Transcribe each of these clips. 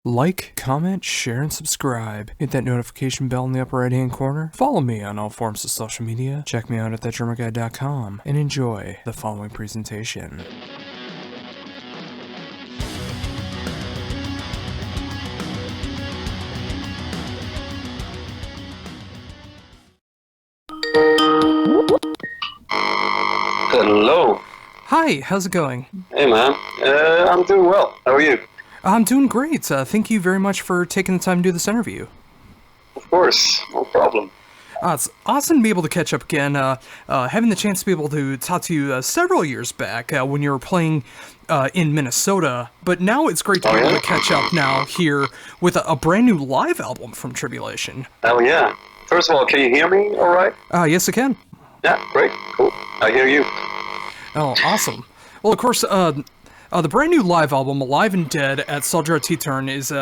Like, comment, share, and subscribe. Hit that notification bell in the upper right-hand corner. Follow me on all forms of social media. Check me out at thatdrummerguy.com and enjoy the following presentation. Hello. Hi, how's it going? Hey man, I'm doing well. How are you? I'm doing great. Thank you very much for taking the time to do this interview. Of course, no problem. It's awesome to be able to catch up again. Having the chance to be able to talk to you several years back when you were playing in Minnesota, but now it's great to be able to catch up now here with a brand new live album from Tribulation. Hell yeah. First of all, can you hear me all right? Yes, I can. Yeah, great, cool. I hear you. Oh, awesome. Well, of course, the brand new live album, Alive and Dead, at Soldra T-Turn is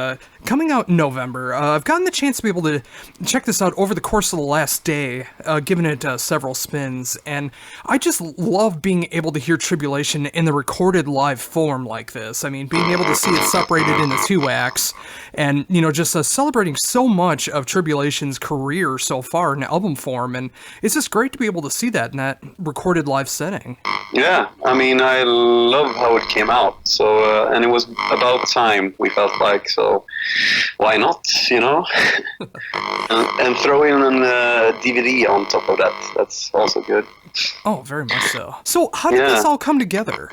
coming out in November. I've gotten the chance to be able to check this out over the course of the last day, giving it several spins, and I just love being able to hear Tribulation in the recorded live form like this. I mean, being able to see it separated into two acts, and, you know, just celebrating so much of Tribulation's career so far in album form, and it's just great to be able to see that in that recorded live setting. Yeah, I mean, I love how it came out. So, and it was about time, we felt like, so why not, you know? and throw in a DVD on top of that. That's also good. Oh, very much so. So, how did this all come together?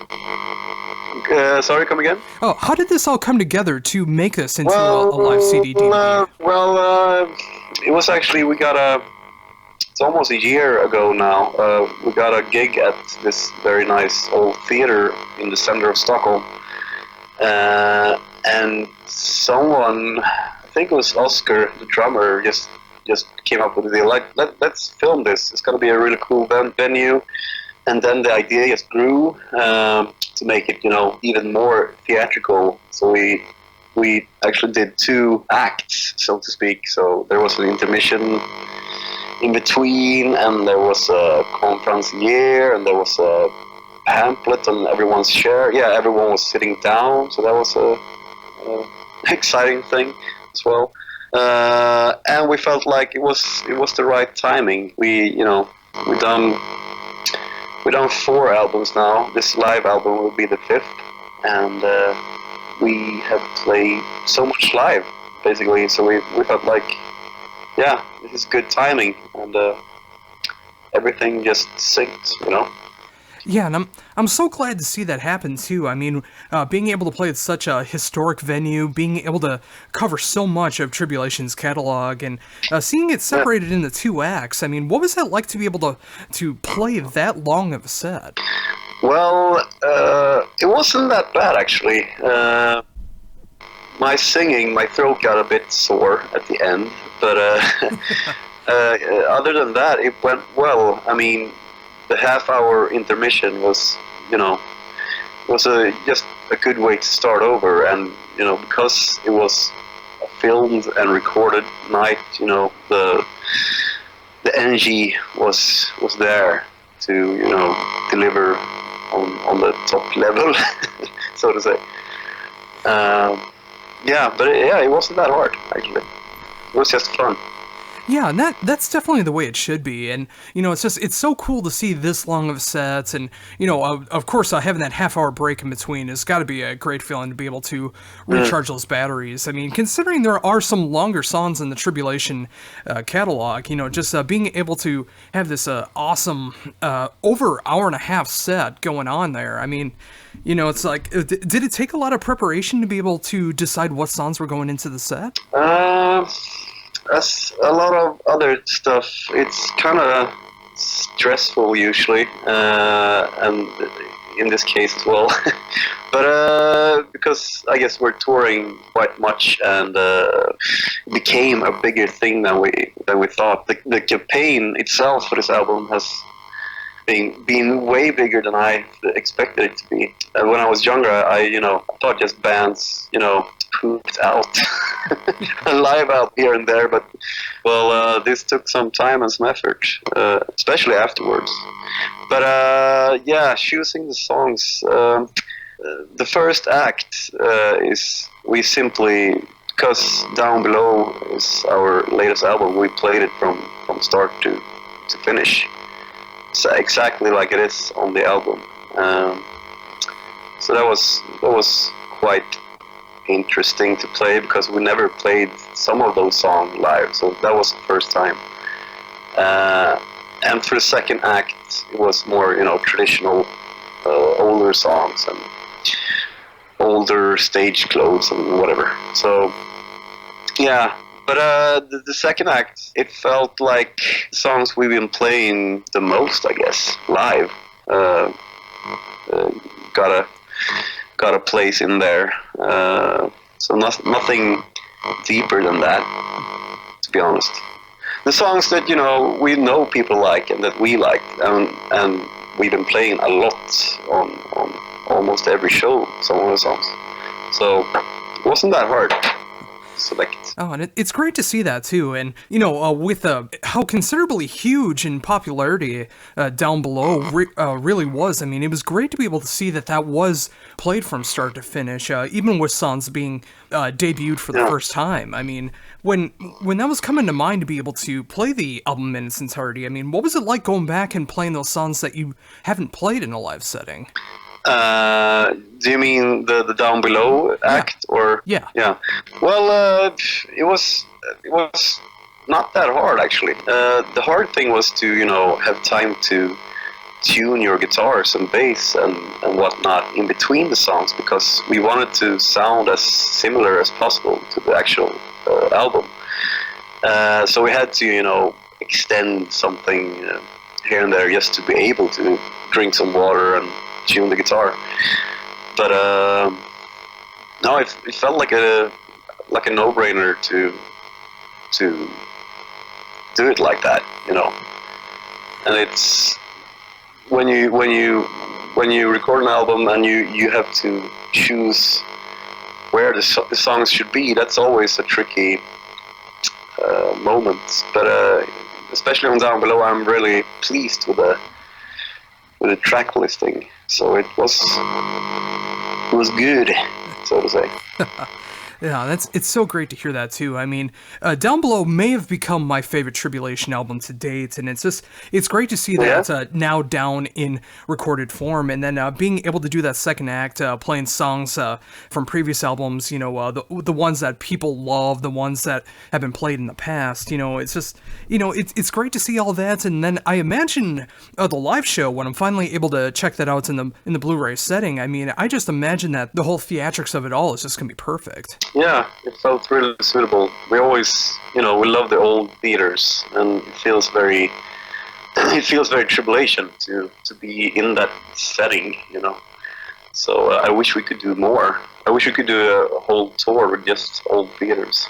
Sorry, come again? Oh, how did this all come together to make this into a live CD DVD? It was actually, it's almost a year ago now. We got a gig at this very nice old theater in the center of Stockholm. And someone, I think it was Oscar, the drummer, just came up with the idea, like, let's film this. It's going to be a really cool venue. And then the idea just grew to make it, you know, even more theatrical. So we actually did 2 acts, so to speak. So there was an intermission in between, and there was a conferencier, and there was a pamphlet on everyone's chair. Yeah, everyone was sitting down, so that was a exciting thing as well. And we felt like it was the right timing. We done 4 albums now. This live album will be the 5th, and we have played so much live, basically. So we felt like, yeah, this is good timing, and everything just syncs, you know? Yeah, and I'm so glad to see that happen, too. I mean, being able to play at such a historic venue, being able to cover so much of Tribulation's catalog, and seeing it separated into 2 acts, I mean, what was that like to be able to play that long of a set? Well, it wasn't that bad, actually. My singing, my throat got a bit sore at the end, but other than that, it went well. I mean, the half-hour intermission was, you know, just a good way to start over, and, you know, because it was a filmed and recorded night, you know, the energy was there to, you know, deliver on the top level, so to say. It wasn't that hard, actually. It was just fun. Yeah, and that's definitely the way it should be, and, you know, it's so cool to see this long of sets, and, you know, of course, having that half-hour break in between has got to be a great feeling to be able to recharge those batteries. I mean, considering there are some longer songs in the Tribulation catalog, you know, just being able to have this awesome over hour-and-a-half set going on there, I mean, you know, it's like, did it take a lot of preparation to be able to decide what songs were going into the set? As a lot of other stuff, it's kind of stressful usually, and in this case as well. But because I guess we're touring quite much, and it became a bigger thing than we thought. The campaign itself for this album has been way bigger than I expected it to be. When I was younger, I thought just bands, pooped out live out here and there, but this took some time and some effort, especially afterwards. But choosing the songs, the first act is we simply because Down Below is our latest album. We played it from start to finish. It's exactly like it is on the album. So that was quite interesting to play, because we never played some of those songs live, so that was the first time. And for the second act, it was more, traditional, older songs and older stage clothes and whatever. So yeah, but the second act, it felt like songs we've been playing the most, I guess, live. Got a place in there. So nothing deeper than that, to be honest. The songs that we know people like and that we like, and we've been playing a lot on almost every show. Some of the songs, so it wasn't that hard to select. Oh, and it's great to see that too. And with how considerably huge in popularity Down Below really was. I mean, it was great to be able to see that was played from start to finish, even with songs being debuted for the first time. I mean, when that was coming to mind to be able to play the album in its entirety, I mean, what was it like going back and playing those songs that you haven't played in a live setting? Do you mean the Down Below act, or? Yeah. Well, it was not that hard, actually. The hard thing was to have time to tune your guitars and bass and whatnot in between the songs, because we wanted to sound as similar as possible to the actual album. So we had to extend something here and there just to be able to drink some water and tune the guitar. But no, it felt like a no-brainer to do it like that, And it's when you record an album and you have to choose where the songs should be. That's always a tricky moment. But especially on Down Below, I'm really pleased with the track listing. So it was good, so to say. Yeah, it's so great to hear that too. I mean, Down Below may have become my favorite Tribulation album to date, and it's great to see that it's now down in recorded form, and then being able to do that second act, playing songs from previous albums, the ones that people love, the ones that have been played in the past. It's just, it's great to see all that, and then I imagine the live show, when I'm finally able to check that out in the Blu-ray setting. I mean, I just imagine that the whole theatrics of it all is just gonna be perfect. Yeah, it felt really suitable. We always, we love the old theaters, and it feels very Tribulation to be in that setting, So I wish we could do more. I wish we could do a whole tour with just old theaters.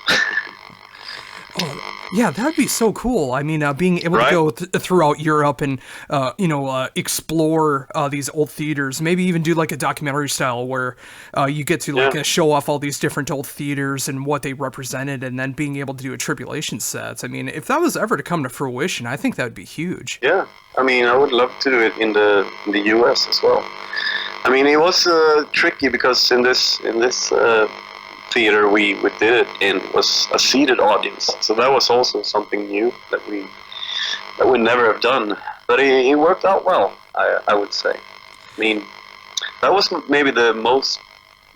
Oh, yeah, that'd be so cool. I mean, being able to go throughout Europe and, explore these old theaters, maybe even do like a documentary style where you get to show off all these different old theaters and what they represented, and then being able to do a Tribulation set. I mean, if that was ever to come to fruition, I think that would be huge. Yeah, I mean, I would love to do it in the US as well. I mean, it was tricky because in this theater we did it in was a seated audience, so that was also something new that we never have done, but it worked out well, I would say. I mean, that was maybe the most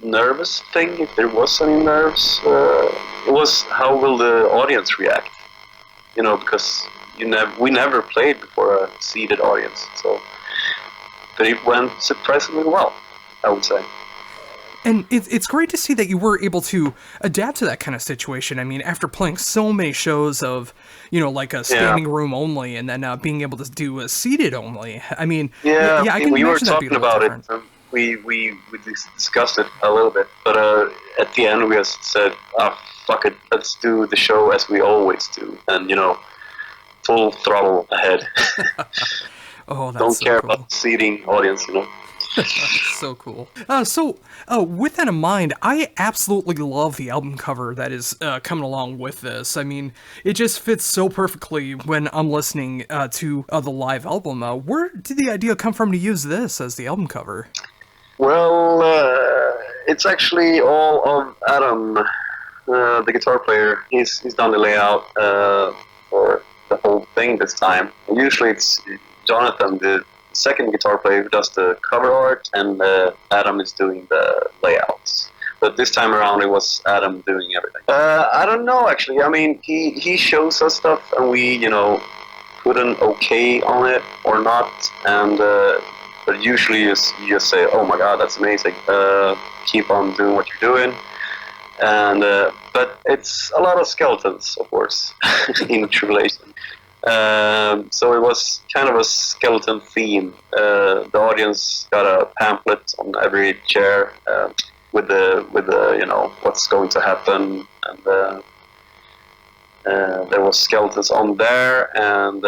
nervous thing, if there was any nerves. It was how will the audience react, because we never played before a seated audience, but it went surprisingly well, I would say. And it's great to see that you were able to adapt to that kind of situation. I mean, after playing so many shows of, like a standing room only, and then being able to do a seated only. I mean, I can we were imagine that being talking about it. We discussed it a little bit, but at the end we just said, fuck it, let's do the show as we always do, and full throttle ahead. Oh, that's Don't so care cool. about seating audience, So cool. So with that in mind, I absolutely love the album cover that is coming along with this. I mean, it just fits so perfectly when I'm listening to the live album. Where did the idea come from to use this as the album cover? Well, it's actually all of Adam the guitar player, he's done the layout for the whole thing this time. Usually it's Jonathan, the second guitar player, who does the cover art, and Adam is doing the layouts. But this time around, it was Adam doing everything. I don't know, actually. I mean, he shows us stuff, and we, put an okay on it or not. And but usually you just say, "Oh my God, that's amazing! Keep on doing what you're doing." And but it's a lot of skeletons, of course, in Tribulation. So it was kind of a skeleton theme. The audience got a pamphlet on every chair with the what's going to happen, and there was skeletons on there, and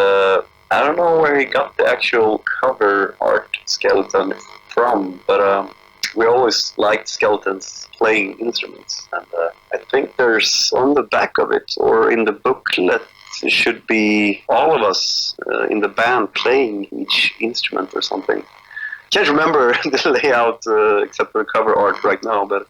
I don't know where he got the actual cover art skeleton from, but we always liked skeletons playing instruments, and I think there's on the back of it, or in the booklet, it should be all of us in the band playing each instrument or something. Can't remember the layout except for the cover art right now, but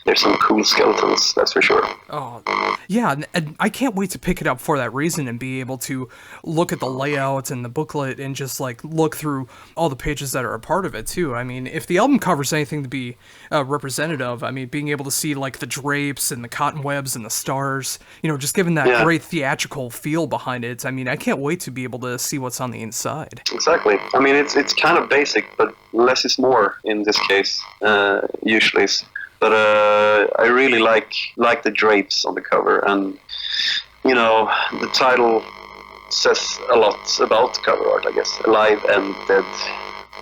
there's some cool skeletons, that's for sure. Oh, yeah, and I can't wait to pick it up for that reason and be able to look at the layout and the booklet and just, look through all the pages that are a part of it, too. I mean, if the album covers anything to be representative, I mean, being able to see, the drapes and the cotton webs and the stars, just giving that great theatrical feel behind it, I mean, I can't wait to be able to see what's on the inside. Exactly. I mean, it's kind of basic, but less is more in this case, usually. But I really like the drapes on the cover, and the title says a lot about the cover art, I guess. Alive and Dead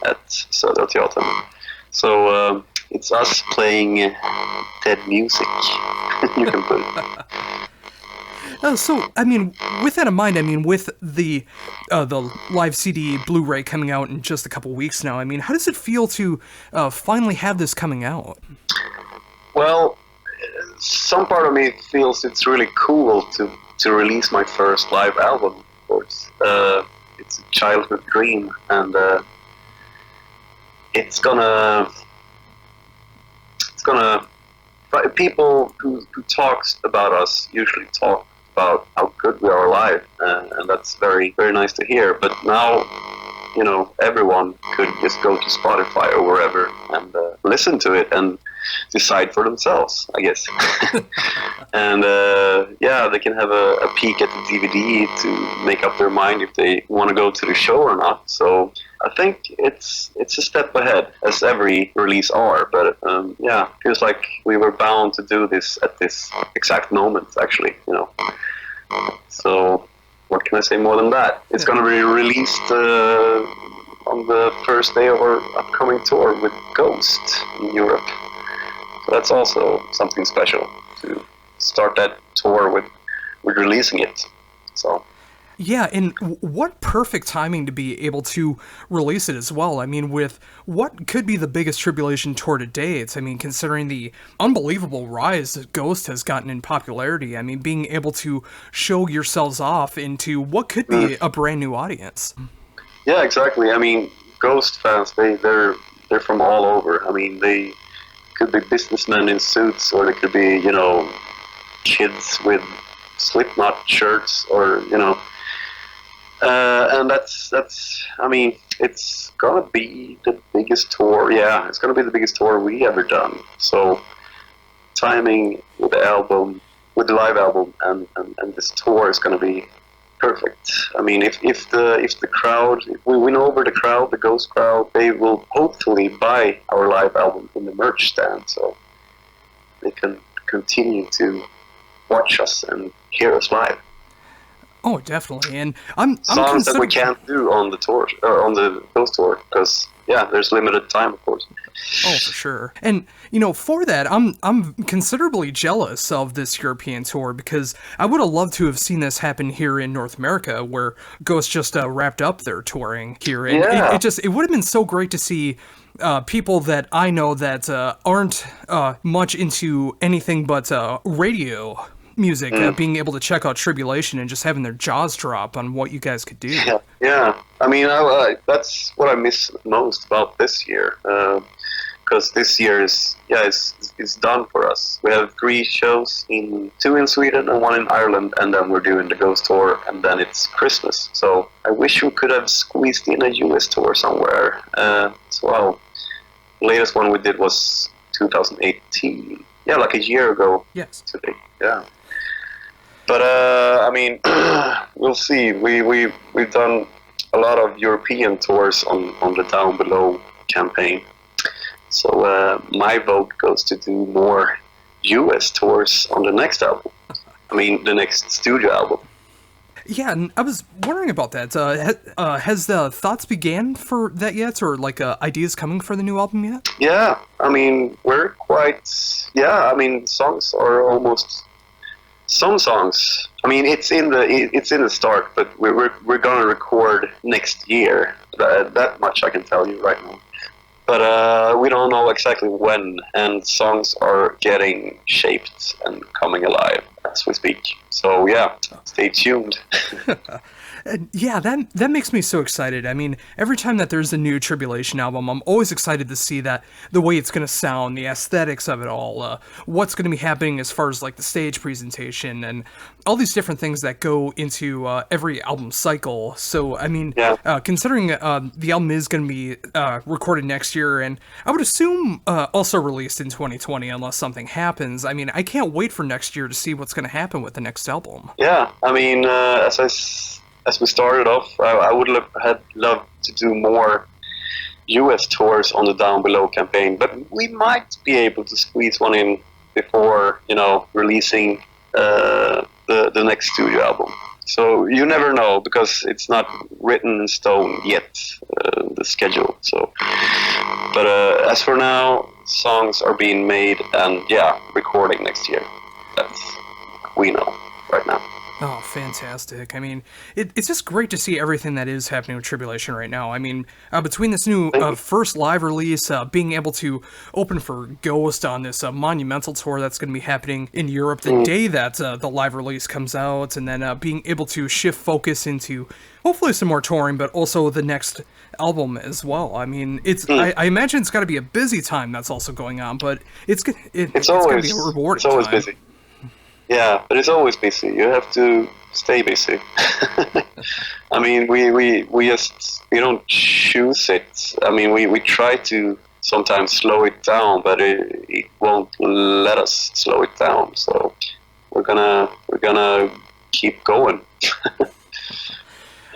at Södra Teatern. So it's us playing dead music. You can put it. So, I mean, with that in mind, I mean, with the live CD Blu-ray coming out in just a couple weeks now, I mean, how does it feel to finally have this coming out? Well, some part of me feels it's really cool to release my first live album, of course. It's a childhood dream, and it's gonna people who talks about us usually talk about how good we are live, and that's very, very nice to hear. But now, everyone could just go to Spotify or wherever and listen to it and decide for themselves, I guess. And they can have a peek at the DVD to make up their mind if they want to go to the show or not. So I think it's a step ahead, as every release are. But feels like we were bound to do this at this exact moment, actually. So what can I say more than that? It's going to be released on the first day of our upcoming tour with Ghost in Europe. So that's also something special, to start that tour with releasing it. So. Yeah, and what perfect timing to be able to release it as well. I mean, with what could be the biggest Tribulation tour to date, I mean, considering the unbelievable rise that Ghost has gotten in popularity, I mean, being able to show yourselves off into what could be a brand new audience. Yeah, exactly. I mean, Ghost fans, they're from all over. I mean, they could be businessmen in suits, or they could be, kids with Slipknot shirts, or, and that's. I mean, it's gonna be the biggest tour. Yeah, it's gonna be the biggest tour we ever done. So, timing with the album, with the live album, and this tour is gonna be perfect. I mean, if the crowd, if we win over the crowd, the Ghost crowd, they will hopefully buy our live album in the merch stand, so they can continue to watch us and hear us live. Oh, definitely. And I'm songs that we can't do on the tour, or on the Ghost tour, because there's limited time, of course. Oh, for sure. And for that, I'm considerably jealous of this European tour, because I would have loved to have seen this happen here in North America, where Ghost just wrapped up their touring here. And it would have been so great to see people that I know that aren't much into anything but radio music, being able to check out Tribulation and just having their jaws drop on what you guys could do. Yeah. I mean, that's what I miss most about this year. because this year is it's done for us. We have 3 shows, 2 in Sweden and 1 in Ireland, and then we're doing the Ghost tour, and then it's Christmas. So I wish we could have squeezed in a US tour somewhere as well. The latest one we did was 2018. Yeah, like a year ago. Yes. Today. Yeah. But I mean, we'll see. We've done a lot of European tours on the Down Below campaign. So my vote goes to do more US tours on the next album. I mean, the next studio album. Yeah, and I was wondering about that. Has the thoughts began for that yet, or like ideas coming for the new album yet? Yeah, I mean, we're quite... Yeah, I mean, songs are almost... Some songs... I mean, it's in the start, but we're gonna record next year. That much I can tell you right now. But we don't know exactly when, and songs are getting shaped and coming alive as we speak. So yeah, stay tuned. Yeah, that makes me so excited. I mean, every time that there's a new Tribulation album, I'm always excited to see that the way it's going to sound, the aesthetics of it all, what's going to be happening as far as like the stage presentation and all these different things that go into every album cycle. So, I mean, considering the album is going to be recorded next year, and I would assume also released in 2020 unless something happens, I mean, I can't wait for next year to see what's going to happen with the next album. Yeah, I mean, as we started off, I would have loved to do more US tours on the Down Below campaign, but we might be able to squeeze one in before, releasing the next studio album. So you never know, because it's not written in stone yet, the schedule. So, but as for now, songs are being made and recording next year. That's we know right now. Oh, fantastic. I mean, it's just great to see everything that is happening with Tribulation right now. I mean, between this new first live release, being able to open for Ghost on this monumental tour that's going to be happening in Europe the day that the live release comes out, and then being able to shift focus into hopefully some more touring, but also the next album as well. I mean, I imagine it's got to be a busy time that's also going on, but it's going to be a rewarding It's always time. busy. Yeah, but it's always busy. You have to stay busy. I mean, we don't choose it. I mean, we try to sometimes slow it down, but it won't let us slow it down. So we're gonna keep going. I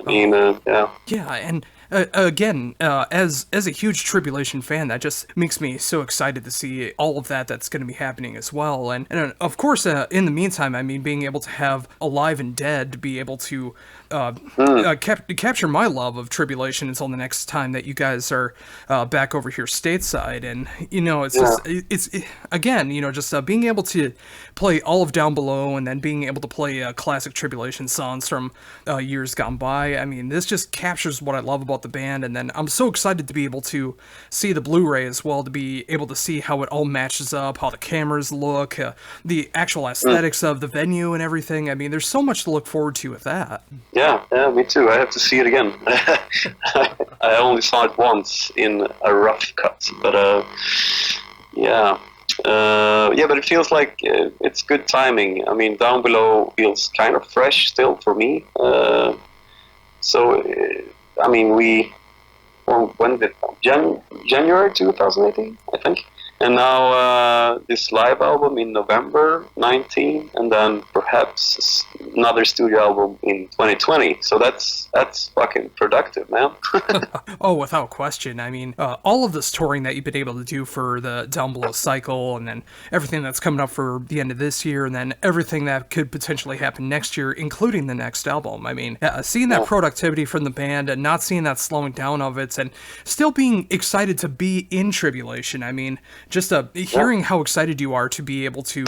mean, yeah. Yeah, and again, as a huge Tribulation fan, that just makes me so excited to see all of that's going to be happening as well. And of course, in the meantime, I mean, being able to have Alive and Dead to be able to capture my love of Tribulation until the next time that you guys are back over here stateside. And it's again, just being able to play all of Down Below and then being able to play classic Tribulation songs from years gone by. I mean, this just captures what I love about the band, and then I'm so excited to be able to see the Blu-ray as well, to be able to see how it all matches up, how the cameras look, the actual aesthetics of the venue and everything. I mean, there's so much to look forward to with that. Yeah, me too. I have to see it again. I only saw it once in a rough cut, but but it feels like it's good timing. I mean, Down Below feels kind of fresh still for me. I mean, when did January 2018, I think. And now this live album in November 19, and then perhaps another studio album in 2020. So that's fucking productive, man. Oh, without question. I mean, all of this touring that you've been able to do for the Down Below cycle, and then everything that's coming up for the end of this year, and then everything that could potentially happen next year, including the next album. I mean, seeing that productivity from the band and not seeing that slowing down of it, and still being excited to be in Tribulation. I mean, just hearing how excited you are to be able to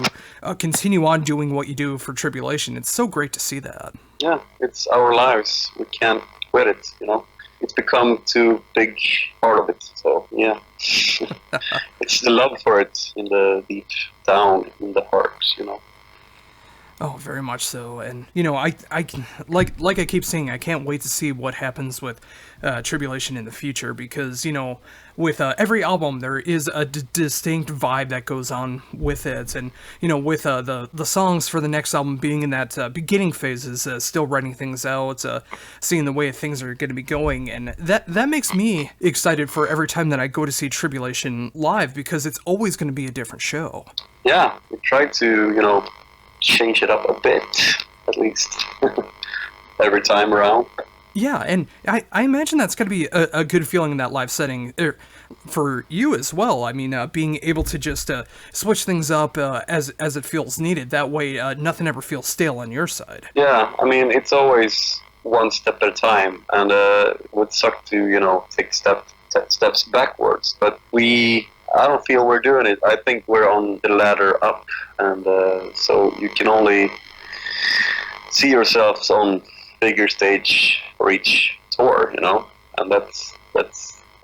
continue on doing what you do for Tribulation. It's so great to see that. Yeah, it's our lives. We can't quit it, It's become too big part of it. So, yeah. It's the love for it in the deep down in the heart, Oh, very much so. And I can, like I keep saying, I can't wait to see what happens with Tribulation in the future, because with every album there is a distinct vibe that goes on with it, and with the songs for the next album being in that beginning phases, still writing things out, seeing the way things are going to be going, and that makes me excited for every time that I go to see Tribulation live, because it's always going to be a different show. Yeah, we tried to, change it up a bit, at least, every time around. Yeah, and I imagine that's going to be a good feeling in that live setting for you as well. I mean, being able to just switch things up as it feels needed. That way, nothing ever feels stale on your side. Yeah, I mean, it's always one step at a time, and it would suck to, take steps backwards. But I don't feel we're doing it. I think we're on the ladder up, and so you can only see yourselves on bigger stage for each tour, and that's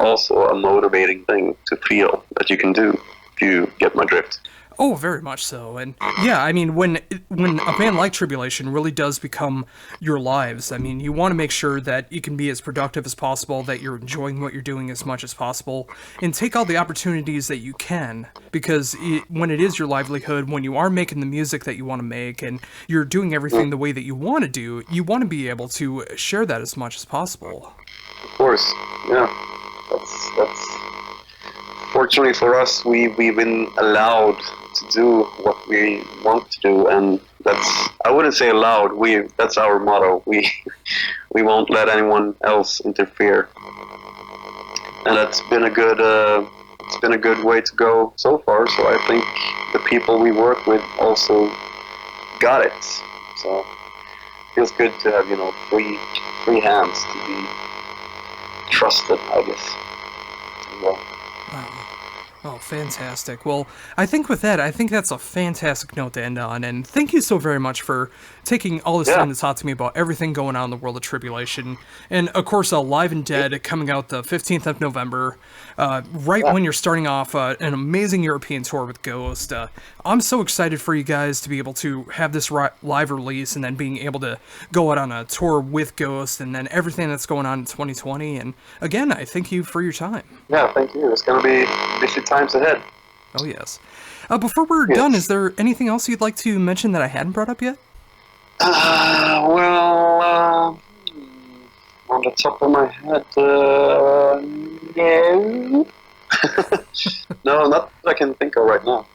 also a motivating thing to feel that you can do, if you get my drift. Oh, very much so. And yeah, I mean, when a band like Tribulation really does become your lives, I mean, you want to make sure that you can be as productive as possible, that you're enjoying what you're doing as much as possible, and take all the opportunities that you can, because when it is your livelihood, when you are making the music that you want to make, and you're doing everything the way that you want to do, you want to be able to share that as much as possible. Of course, yeah. That's fortunately for us, we've been allowed to do what we want to do, and I wouldn't say allowed, that's our motto. We won't let anyone else interfere, and that's been a good way to go so far. So I think the people we work with also got it, so it feels good to have free hands to be trusted, I guess. Well. Oh, fantastic. Well, I think with that, that's a fantastic note to end on, and thank you so very much for taking all this time to talk to me about everything going on in the world of Tribulation. And, of course, Live and Dead coming out the 15th of November, when you're starting off an amazing European tour with Ghost. I'm so excited for you guys to be able to have this live release, and then being able to go out on a tour with Ghost, and then everything that's going on in 2020. And, again, I thank you for your time. Yeah, thank you. It's going to be busy times ahead. Oh, yes. Before we're done, is there anything else you'd like to mention that I hadn't brought up yet? On the top of my head, no. No, not that I can think of right now.